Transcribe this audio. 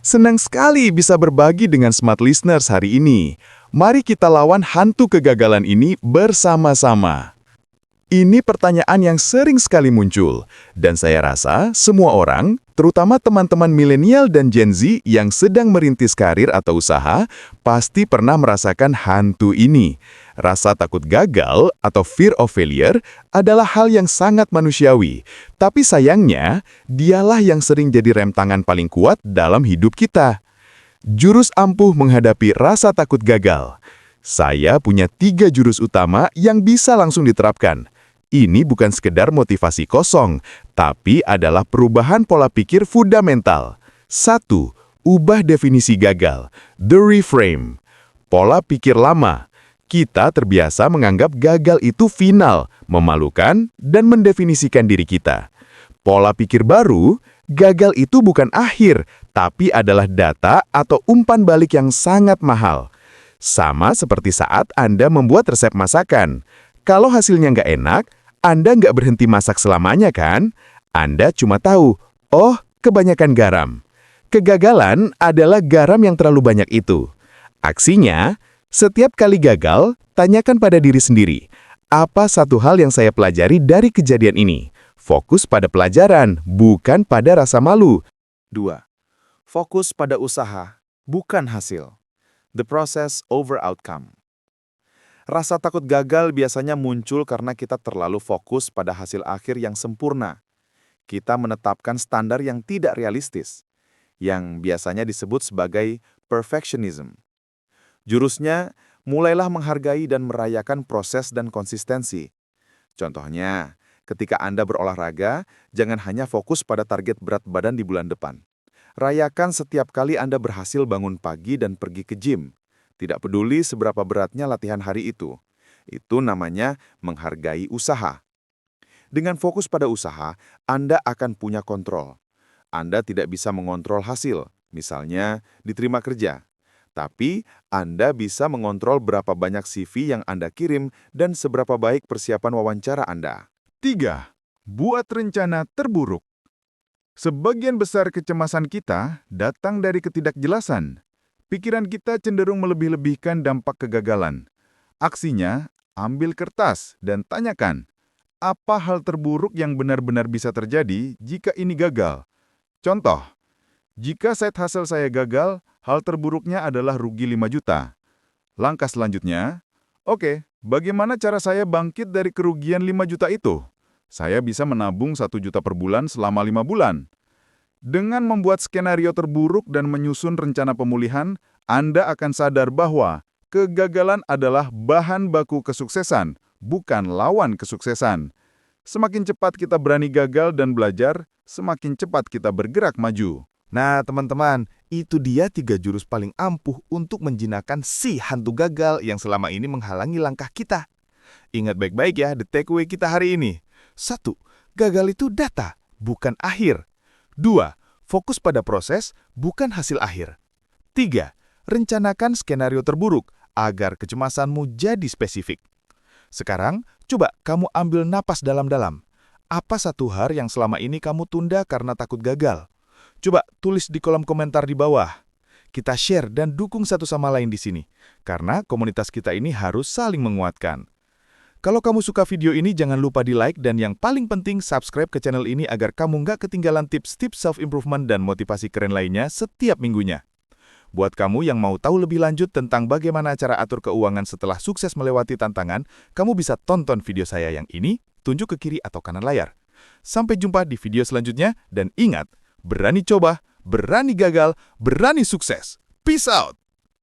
Senang sekali bisa berbagi dengan smart listeners hari ini. Mari kita lawan hantu kegagalan ini bersama-sama. Ini pertanyaan yang sering sekali muncul, dan saya rasa semua orang, terutama teman-teman milenial dan Gen Z yang sedang merintis karir atau usaha, pasti pernah merasakan hantu ini. Rasa takut gagal atau fear of failure adalah hal yang sangat manusiawi, tapi sayangnya, dialah yang sering jadi rem tangan paling kuat dalam hidup kita. Jurus ampuh menghadapi rasa takut gagal. Saya punya 3 jurus utama yang bisa langsung diterapkan. Ini bukan sekedar motivasi kosong, tapi adalah perubahan pola pikir fundamental. 1. Ubah definisi gagal. The reframe. Pola pikir lama. Kita terbiasa menganggap gagal itu final, memalukan, dan mendefinisikan diri kita. Pola pikir baru, gagal itu bukan akhir, tapi adalah data atau umpan balik yang sangat mahal. Sama seperti saat Anda membuat resep masakan. Kalau hasilnya nggak enak, Anda nggak berhenti masak selamanya kan? Anda cuma tahu, oh, kebanyakan garam. Kegagalan adalah garam yang terlalu banyak itu. Aksinya, setiap kali gagal, tanyakan pada diri sendiri, apa satu hal yang saya pelajari dari kejadian ini? Fokus pada pelajaran, bukan pada rasa malu. 2. Fokus pada usaha, bukan hasil. The process over outcome. Rasa takut gagal biasanya muncul karena kita terlalu fokus pada hasil akhir yang sempurna. Kita menetapkan standar yang tidak realistis, yang biasanya disebut sebagai perfectionism. Jurusnya, mulailah menghargai dan merayakan proses dan konsistensi. Contohnya, ketika Anda berolahraga, jangan hanya fokus pada target berat badan di bulan depan. Rayakan setiap kali Anda berhasil bangun pagi dan pergi ke gym. Tidak peduli seberapa beratnya latihan hari itu. Itu namanya menghargai usaha. Dengan fokus pada usaha, Anda akan punya kontrol. Anda tidak bisa mengontrol hasil, misalnya diterima kerja. Tapi, Anda bisa mengontrol berapa banyak CV yang Anda kirim dan seberapa baik persiapan wawancara Anda. 3. Buat rencana terburuk. Sebagian besar kecemasan kita datang dari ketidakjelasan. Pikiran kita cenderung melebih-lebihkan dampak kegagalan. Aksinya, ambil kertas dan tanyakan, apa hal terburuk yang benar-benar bisa terjadi jika ini gagal? Contoh, jika side hustle saya gagal, hal terburuknya adalah rugi 5 juta. Langkah selanjutnya, oke, bagaimana cara saya bangkit dari kerugian 5 juta itu? Saya bisa menabung 1 juta per bulan selama 5 bulan. Dengan membuat skenario terburuk dan menyusun rencana pemulihan, Anda akan sadar bahwa kegagalan adalah bahan baku kesuksesan, bukan lawan kesuksesan. Semakin cepat kita berani gagal dan belajar, semakin cepat kita bergerak maju. Nah, teman-teman, itu dia 3 jurus paling ampuh untuk menjinakkan si hantu gagal yang selama ini menghalangi langkah kita. Ingat baik-baik ya, the takeaway kita hari ini. 1. Gagal itu data, bukan akhir. 2. Fokus pada proses, bukan hasil akhir. 3. Rencanakan skenario terburuk agar kecemasanmu jadi spesifik. Sekarang, coba kamu ambil napas dalam-dalam. Apa satu hal yang selama ini kamu tunda karena takut gagal? Coba tulis di kolom komentar di bawah. Kita share dan dukung satu sama lain di sini, karena komunitas kita ini harus saling menguatkan. Kalau kamu suka video ini, jangan lupa di-like dan yang paling penting, subscribe ke channel ini agar kamu nggak ketinggalan tips-tips self-improvement dan motivasi keren lainnya setiap minggunya. Buat kamu yang mau tahu lebih lanjut tentang bagaimana cara atur keuangan setelah sukses melewati tantangan, kamu bisa tonton video saya yang ini, tunjuk ke kiri atau kanan layar. Sampai jumpa di video selanjutnya, dan ingat, berani coba, berani gagal, berani sukses. Peace out!